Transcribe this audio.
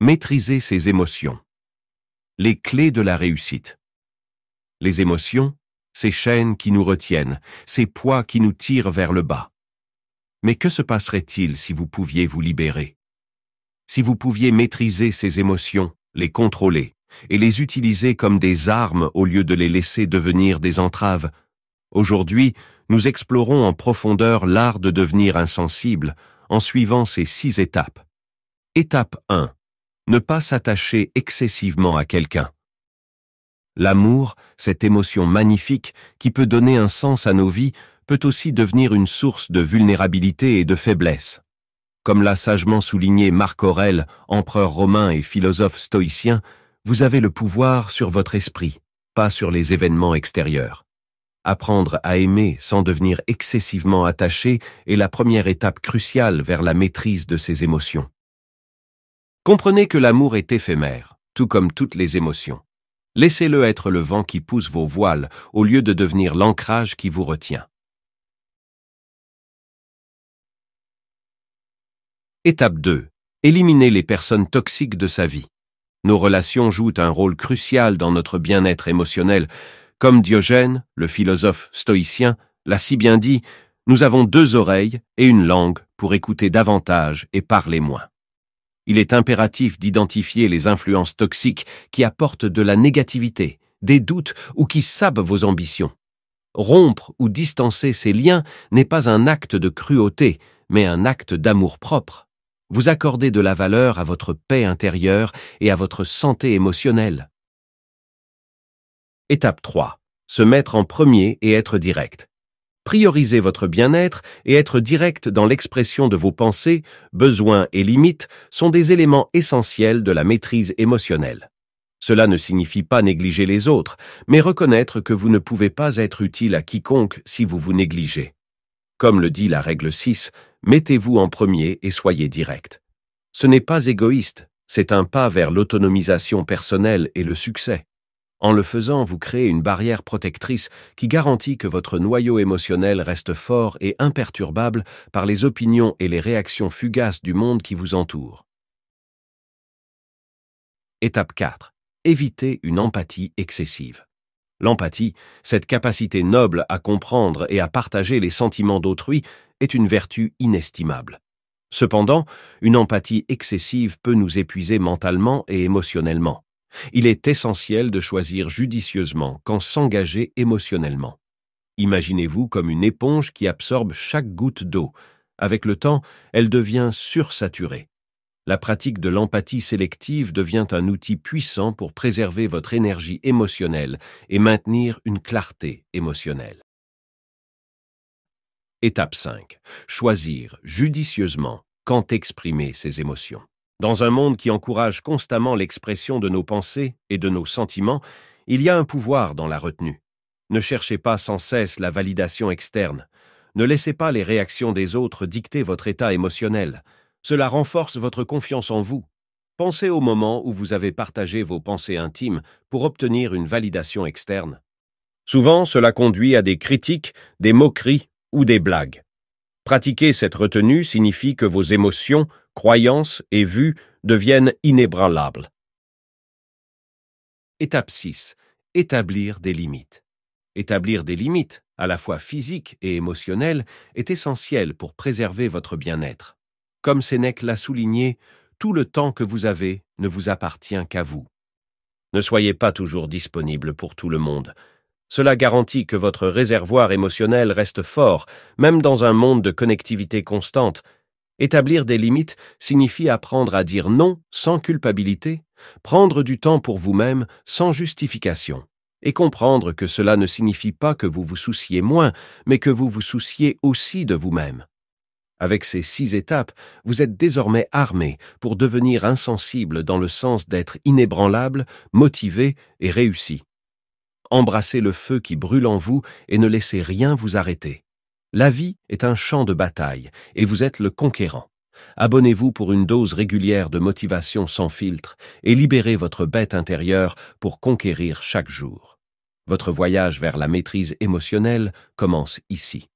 Maîtriser ses émotions. Les clés de la réussite. Les émotions, ces chaînes qui nous retiennent, ces poids qui nous tirent vers le bas. Mais que se passerait-il si vous pouviez vous libérer? Si vous pouviez maîtriser ces émotions, les contrôler, et les utiliser comme des armes au lieu de les laisser devenir des entraves. Aujourd'hui, nous explorons en profondeur l'art de devenir insensible en suivant ces 6 étapes. Étape 1. Ne pas s'attacher excessivement à quelqu'un. L'amour, cette émotion magnifique qui peut donner un sens à nos vies, peut aussi devenir une source de vulnérabilité et de faiblesse. Comme l'a sagement souligné Marc Aurèle, empereur romain et philosophe stoïcien, vous avez le pouvoir sur votre esprit, pas sur les événements extérieurs. Apprendre à aimer sans devenir excessivement attaché est la première étape cruciale vers la maîtrise de ses émotions. Comprenez que l'amour est éphémère, tout comme toutes les émotions. Laissez-le être le vent qui pousse vos voiles au lieu de devenir l'ancrage qui vous retient. Étape 2. Éliminez les personnes toxiques de sa vie. Nos relations jouent un rôle crucial dans notre bien-être émotionnel. Comme Diogène, le philosophe stoïcien, l'a si bien dit, nous avons 2 oreilles et une langue pour écouter davantage et parler moins. Il est impératif d'identifier les influences toxiques qui apportent de la négativité, des doutes ou qui sapent vos ambitions. Rompre ou distancer ces liens n'est pas un acte de cruauté, mais un acte d'amour-propre. Vous accordez de la valeur à votre paix intérieure et à votre santé émotionnelle. Étape 3. Se mettre en premier et être direct. Priorisez votre bien-être et être direct dans l'expression de vos pensées, besoins et limites sont des éléments essentiels de la maîtrise émotionnelle. Cela ne signifie pas négliger les autres, mais reconnaître que vous ne pouvez pas être utile à quiconque si vous vous négligez. Comme le dit la règle 6, mettez-vous en premier et soyez direct. Ce n'est pas égoïste, c'est un pas vers l'autonomisation personnelle et le succès. En le faisant, vous créez une barrière protectrice qui garantit que votre noyau émotionnel reste fort et imperturbable par les opinions et les réactions fugaces du monde qui vous entoure. Étape 4. Évitez une empathie excessive. L'empathie, cette capacité noble à comprendre et à partager les sentiments d'autrui, est une vertu inestimable. Cependant, une empathie excessive peut nous épuiser mentalement et émotionnellement. Il est essentiel de choisir judicieusement quand s'engager émotionnellement. Imaginez-vous comme une éponge qui absorbe chaque goutte d'eau. Avec le temps, elle devient sursaturée. La pratique de l'empathie sélective devient un outil puissant pour préserver votre énergie émotionnelle et maintenir une clarté émotionnelle. Étape 5. Choisir judicieusement quand exprimer ses émotions. Dans un monde qui encourage constamment l'expression de nos pensées et de nos sentiments, il y a un pouvoir dans la retenue. Ne cherchez pas sans cesse la validation externe. Ne laissez pas les réactions des autres dicter votre état émotionnel. Cela renforce votre confiance en vous. Pensez au moment où vous avez partagé vos pensées intimes pour obtenir une validation externe. Souvent, cela conduit à des critiques, des moqueries ou des blagues. Pratiquer cette retenue signifie que vos émotions, croyances et vues deviennent inébranlables. Étape 6. Établir des limites. Établir des limites, à la fois physiques et émotionnelles, est essentiel pour préserver votre bien-être. Comme Sénèque l'a souligné, tout le temps que vous avez ne vous appartient qu'à vous. Ne soyez pas toujours disponible pour tout le monde. Cela garantit que votre réservoir émotionnel reste fort, même dans un monde de connectivité constante. Établir des limites signifie apprendre à dire non sans culpabilité, prendre du temps pour vous-même sans justification, et comprendre que cela ne signifie pas que vous vous souciez moins, mais que vous vous souciez aussi de vous-même. Avec ces 6 étapes, vous êtes désormais armé pour devenir insensible dans le sens d'être inébranlable, motivé et réussi. Embrassez le feu qui brûle en vous et ne laissez rien vous arrêter. La vie est un champ de bataille et vous êtes le conquérant. Abonnez-vous pour une dose régulière de motivation sans filtre et libérez votre bête intérieure pour conquérir chaque jour. Votre voyage vers la maîtrise émotionnelle commence ici.